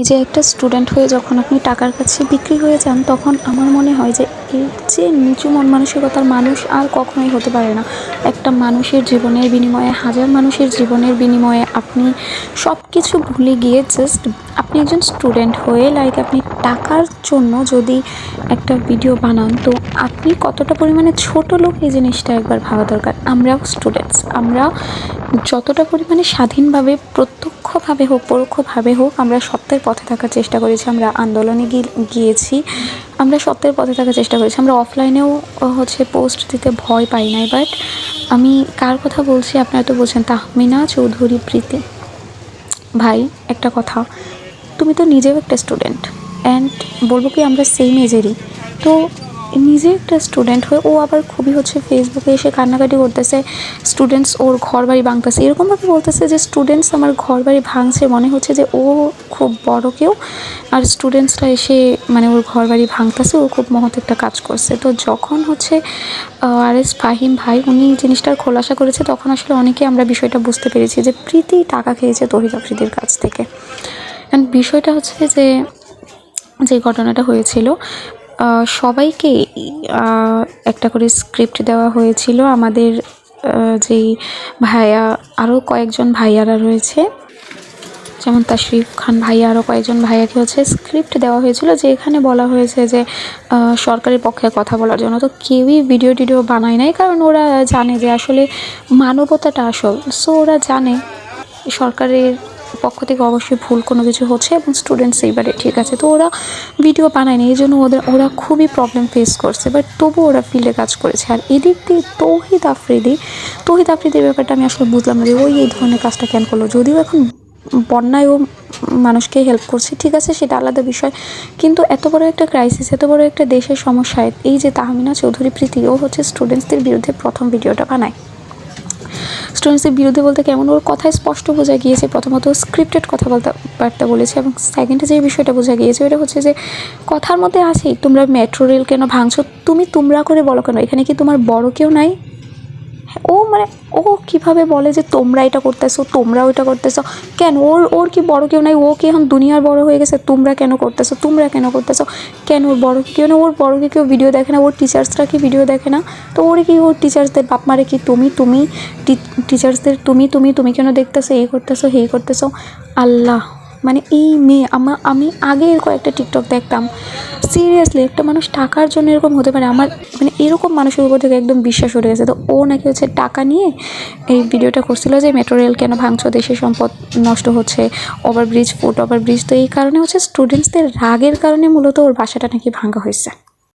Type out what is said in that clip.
এই যে একটা স্টুডেন্ট হয়ে যখন আপনি টাকার কাছে বিক্রি হয়ে যান, তখন আমার মনে হয় যে এর যে নিচু মন মানসিকতার মানুষ আর কখনোই হতে পারে না। একটা মানুষের জীবনের বিনিময়ে, হাজার মানুষের জীবনের বিনিময়ে আপনি সব কিছু ভুলে গিয়ে জাস্ট আপনি একজন স্টুডেন্ট হয়ে আপনি টাকার জন্য যদি একটা ভিডিও বানান, তো আপনি কতটা পরিমাণে ছোট লোক এই জিনিসটা একবার ভাবা দরকার। আমরাও স্টুডেন্টস, আমরা যতটা পরিমাণে স্বাধীনভাবে প্রত্যক্ষভাবে হোক পরোক্ষভাবে হোক আমরা সত্যের পথে থাকার চেষ্টা করেছি। আমরা আন্দোলনে গিয়েছি, আমরা সত্যের পথে থাকার চেষ্টা করেছি। আমরা অফলাইনেও পোস্ট দিতে ভয় পাই নাই। বাট আমি কার কথা বলছি আপনারা তো বলছেন, তাহমিনা চৌধুরী প্রীতি। ভাই একটা কথা, তুমি তো নিজেও একটা স্টুডেন্ট, অ্যান্ড বলবো কি আমরা সেম এজেরই। তো নিজে একটা স্টুডেন্ট হয়ে ও আবার খুবই ফেসবুকে এসে কান্নাকাটি করতেছে, স্টুডেন্টস ওর ঘর বাড়ি ভাঙতেছে, এরকমভাবে বলতেছে যে স্টুডেন্টস আমার ঘর বাড়ি ভাঙছে, মনে হচ্ছে যে ও খুব বড় কেউ আর স্টুডেন্টসরা এসে ওর ঘর বাড়ি ভাঙতেছে, ও খুব মহৎ একটা কাজ করছে। তো যখন আর এস ফাহিম ভাই উনি জিনিসটার খোলাসা করেছে, তখন আসলে অনেকে আমরা বিষয়টা বুঝতে পেরেছি যে প্রীতি টাকা খেয়েছে তৌহিদ আফ্রিদির কাছ থেকে। অ্যান্ড বিষয়টা যে ঘটনাটা হয়েছিল, সবাইকে একটা করে স্ক্রিপ্ট দেওয়া হয়েছিল। আমাদের যেই ভাইয়া, আরও কয়েকজন ভাইয়ারা রয়েছে, যেমন তাশরিফ খান ভাইয়া, আরও কয়েকজন ভাইয়াকে স্ক্রিপ্ট দেওয়া হয়েছিল, যে এখানে বলা হয়েছে যে সরকারের পক্ষে কথা বলার জন্য। তো কেউই ভিডিও বানায় নাই, কারণ ওরা জানে যে আসলে মানবতাটা আসল। সো ওরা জানে সরকারের পক্ষ থেকে অবশ্যই ভুল কোনো কিছু হচ্ছে এবং স্টুডেন্টস এইবারে ঠিক আছে, তো ওরা ভিডিও বানায়নি। এই জন্য ওরা খুবই প্রবলেম ফেস করছে, বাট তবু ওরা ফিল্ডে কাজ করেছে। আর এদিক দিয়ে তৌহিদ আফ্রিদির ব্যাপারটা আমি আসলে বুঝলাম না যে ওই এই ধরনের কাজটা কেন করলো। যদিও এখন বন্যায় ও মানুষকে হেল্প করছে, ঠিক আছে, সেটা আলাদা বিষয়, কিন্তু এত বড় একটা ক্রাইসিস, এত বড় একটা দেশের সমস্যায় এই যে তাহমিনা চৌধুরী প্রীতি, ও স্টুডেন্টসদের বিরুদ্ধে প্রথম ভিডিওটা বানায়। স্টুডেন্টসদের বিরুদ্ধে বলতে কেমন, ওর কথায় স্পষ্ট বোঝা গিয়েছে প্রথমত স্ক্রিপ্টেড কথাবার্তা বলেছে, এবং সেকেন্ডে যে বিষয়টা বোঝা গিয়েছে ওটা যে কথার মধ্যে আছেই, তোমরা মেট্রো রেল কেন ভাঙছো, তোমরা করে বলো কেন, এখানে কি তোমার বড় কেউ নাই? ও ও কীভাবে বলে যে তোমরা এটা করতেছো, তোমরা ওইটা করতেছো, কেন ওর কি বড় কেউ নাই? ও কি এখন দুনিয়ার বড় হয়ে গেছে? তোমরা কেন করতেছো কেন ওর বড় কেউ না? ওর বড়কে কেউ ভিডিও দেখে না? ওর টিচার্সরা কি ভিডিও দেখে না? তো ওর টিচার্সদের বাপ মারে কি তুমি টিচার্সদের তুমি কেন দেখতেছো, এই করতেছো সেই করতেছো? আল্লাহ, এই মেয়ে, আমি আগে এর কয়েকটা টিকটক দেখতাম। সিরিয়াসলি একটা মানুষ টাকার জন্য এরকম হতে পারে? আমার এরকম মানুষের উপর থেকে একদম বিশ্বাস উঠে গেছে। তো ও নাকি টাকা নিয়ে এই ভিডিওটা করছিল যে মেট্রো রেল কেন ভাঙছো, দেশের সম্পদ নষ্ট হচ্ছে, ওভারব্রিজ, তো এই কারণে স্টুডেন্টসদের রাগের কারণে মূলত ওর বাসাটা নাকি ভাঙা হয়েছে।